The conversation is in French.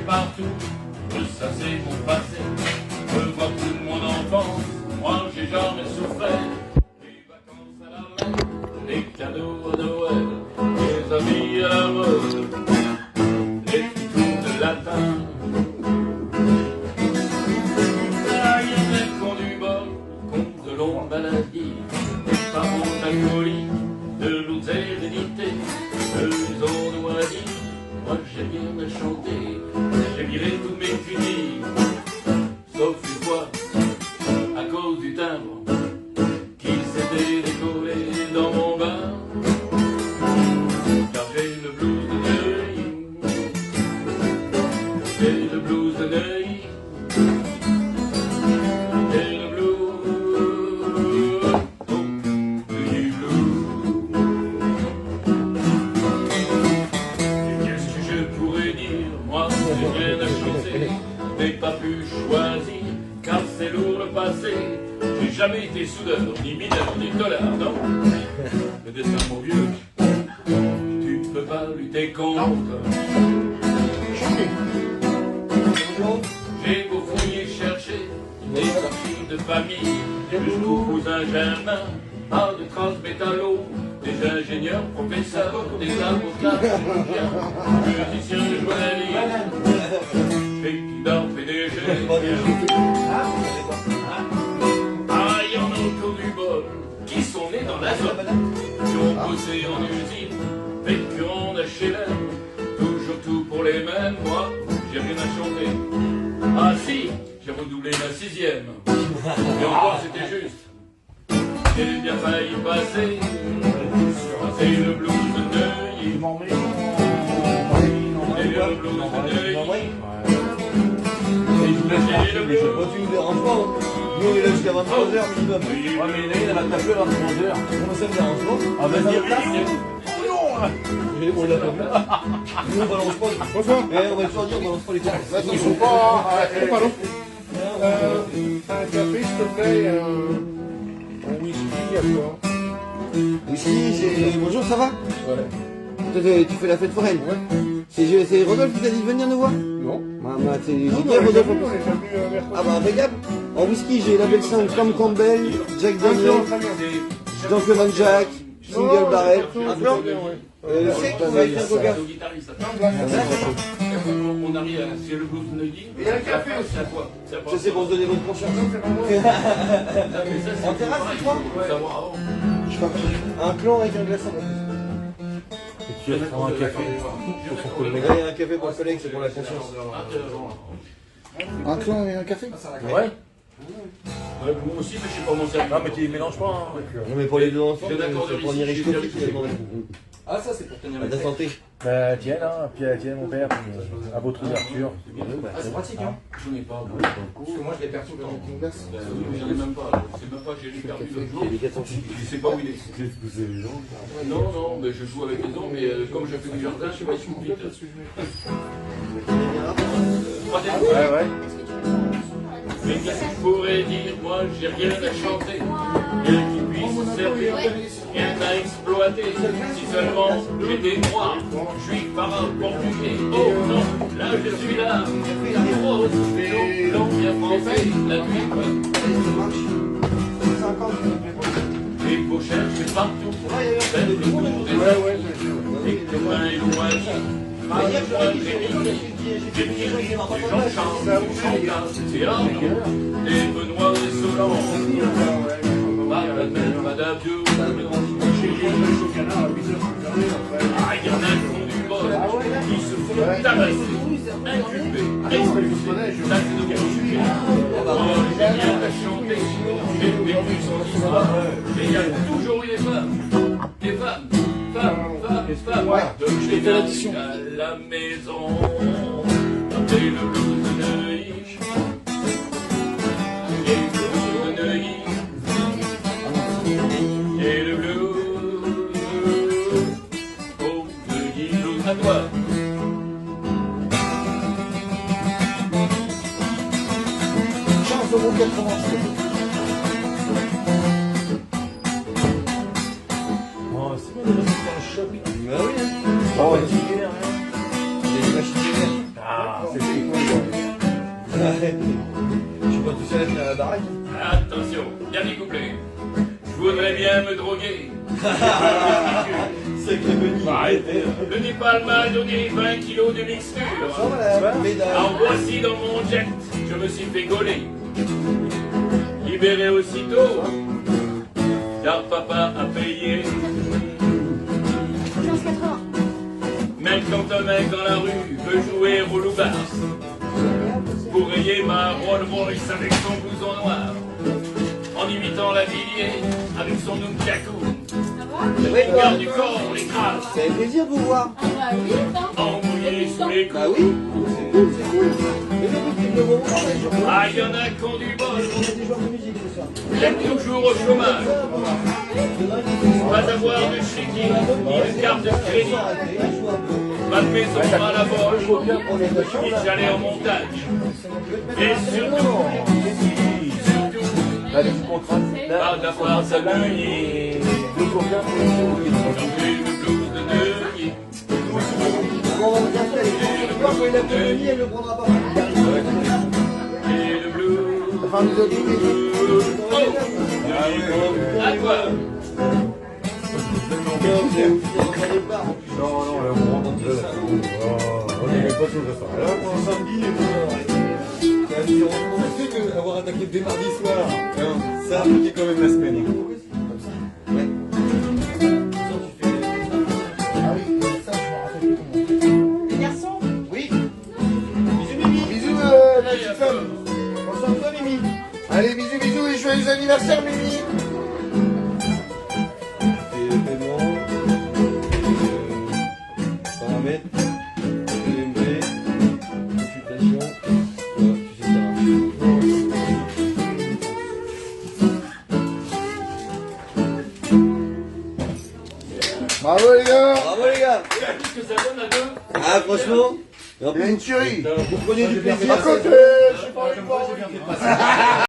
partout, ça c'est mon passé. Je vois toute mon enfance, moi j'ai jamais souffert. Les vacances à la mer, les cadeaux à Noël, les amis à la mode, les petits cours de latin. Là il y en a qui ont du bol, qui ont de longues maladies, des parents alcooliques, de lourdes hérédités, ils ont de maladie. Moi j'ai rien à chanter, j'ai viré tous mes funis, sauf une fois, à cause du timbre, qui s'était décollé dans mon bain, car j'ai le blues de Neuilly, j'ai le blues de Neuilly, j'ai le blues, oh, du blues. Moi, j'ai rien à chanter, n'ai pas pu choisir, car c'est lourd le passé. J'ai jamais été soudeur, ni mineur, ni tolard, non. Le destin, mon vieux, tu ne peux pas lutter contre. J'ai beau fouiller, chercher des archives de famille, jusqu'au cousin germain, pas de traces métallo, des ingénieurs, professeurs, des avocats, musiciens de journalistes, et qui dort PDG. Ah, il y en a autour du bol, qui sont nés dans la zone, qui ont bossé en usine, vécu en HLM, toujours tout pour les mêmes, moi, j'ai rien à chanter. Ah si, j'ai redoublé la 6e, et encore c'était juste. J'ai bien failli passer, c'est le blues de Neuilly. C'est le blues de Neuilly. C'est le blues. Tu nous déranges pas, nous on est là jusqu'à 23h minimum. Ouais, mais là, il va taper à 23h. Comment ça me dérange pas? Ah, vas-y, On l'a pas fait. Nous on balance pas. Bonsoir. On va le faire dire, on balance pas les cartes. Attention pas. Pardon. Un café, s'il te plaît. Un whisky à toi. Whisky, c'est. Bonjour, ça va? Ouais. Tu fais la fête foraine? Ouais. C'est Rodolphe qui t'a dit de venir nous voir? Non. C'est Non, qui Rodolphe en plus? on est déjà venu mercredi. Ah bah impeccable. En whisky, j'ai la belle 5 Tom Campbell, Jack Daniel, Gentleman Jack, Single Barrel. Un blanc? C'est qui va être un coca? On arrive à c'est le blues de Neuilly. Il y a un café aussi. C'est à toi. Ça c'est pour se donner bonne conscience. En terrasse, c'est quoi? Je sais pas. Un clan avec un glaçon. Et tu vas te prendre un café pour son collègue. Ouais, un café pour le collègue, c'est pour la conscience. Un clan et un café? Ouais. Moi aussi, mais je sais pas mon cerveau. Non, mais tu les mélanges pas. Hein. Non mais pour les deux enfants, Je suis d'accord, c'est pour Nirish Coffee qui a demandé. Ah, ça c'est pour tenir À ta santé. Bah, tiens, hein, puis tiens, mon père, puis, à votre ouverture. Ah, c'est pratique, hein. J'en ai pas. Parce que moi je l'ai perdu dans Une glace. J'en ai même pas. C'est même pas, j'ai perdu le jour. Il y a 400 Je sais pas où il est. Non, non, mais je joue avec les gens, mais comme je fais du jardin, je sais pas, ils sont vite. Ouais, ouais. Mais qu'est-ce que je pourrais dire? Moi, j'ai rien à chanter. Rien qui puisse servir, rien à exploiter. Si seulement j'étais noir, juif, parrain, portugais. Oh non, là je suis là. La rose, blanc, bien français, la nuit. Les beaux cherchent partout. Celle de tout des et que le pain est loisir. Des petits gens chantent, c'est Arnaud, des Benoît et Solange, Madame Dieu, ah, il y en a qui font du bol, qui se font tabasser, inculpés, expulsés, ça c'est de mon sujet. Oh, j'ai rien à chanter, j'ai vécu son histoire, mais il y a toujours eu des femmes, femmes, donc j'ai bien à la maison. Et le blues de Neuilly, et le blues de Neuilly, et le blues, oh Neuilly blues à toi. Chance au bon 80. Oh, c'est bien de rester dans le shop. Bah oui. Oh, ouais. Des machines de verre. Ah, c'est Je suis pas tout seul à la baraque. Attention, dernier couplet. Je voudrais bien me droguer. C'est que Benny. Arrêtez. Le Népal m'a donné 20 kilos de mixture. En voici dans mon jet, je me suis fait gauler. Libéré aussitôt, car papa a payé. Même quand un mec dans la rue veut jouer au loup-garou, pour rayer ma Rolls Royce avec son blouson noir, en imitant la Villiers avec son Nunchaku. Le garde du corps, on l'écrase. Ça fait plaisir de vous voir. Ah bah oui, attends. Embrouillé sous les coups. Bah oui, c'est cool, c'est cool. Mais le petit de bon, Ah, il y en a qui ont du bol. on a des joueurs de musique ce soir. J'aime toujours au chômage. Pas avoir de chéquier, ni de carte de crédit. Pas de maison à la poche, ni d'aller en montagne. Et surtout, Là, du contrat. pas d'avoir sa nuit. Le coquin, Chanter le blues de Neuilly. On va bien faire les quand il a plus de elle ne prendra pas. Et le blues. Enfin, nous autres, Oh, à toi. Non, non, là, on rentre là. On n'est même pas sur le restaurant. Là, pour un samedi, on sait qu'avoir attaqué dès mardi soir, ça a piqué quand même la semaine. Les garçons, Oui. Bisous Mimi. Bisous, la petite femme. Concentre-toi Mimi. Allez, bisous, bisous et joyeux anniversaire, Mimi. Et le paiement. Paramètres. PMV. Consultation. Voilà, tu sais ça marche. Bravo, les gars. Bravo les gars. Qu'est-ce que ça donne à deux? Ah franchement. Et en Il y a plus, une tuerie. vous prenez du plaisir. Par contre, je sais pas,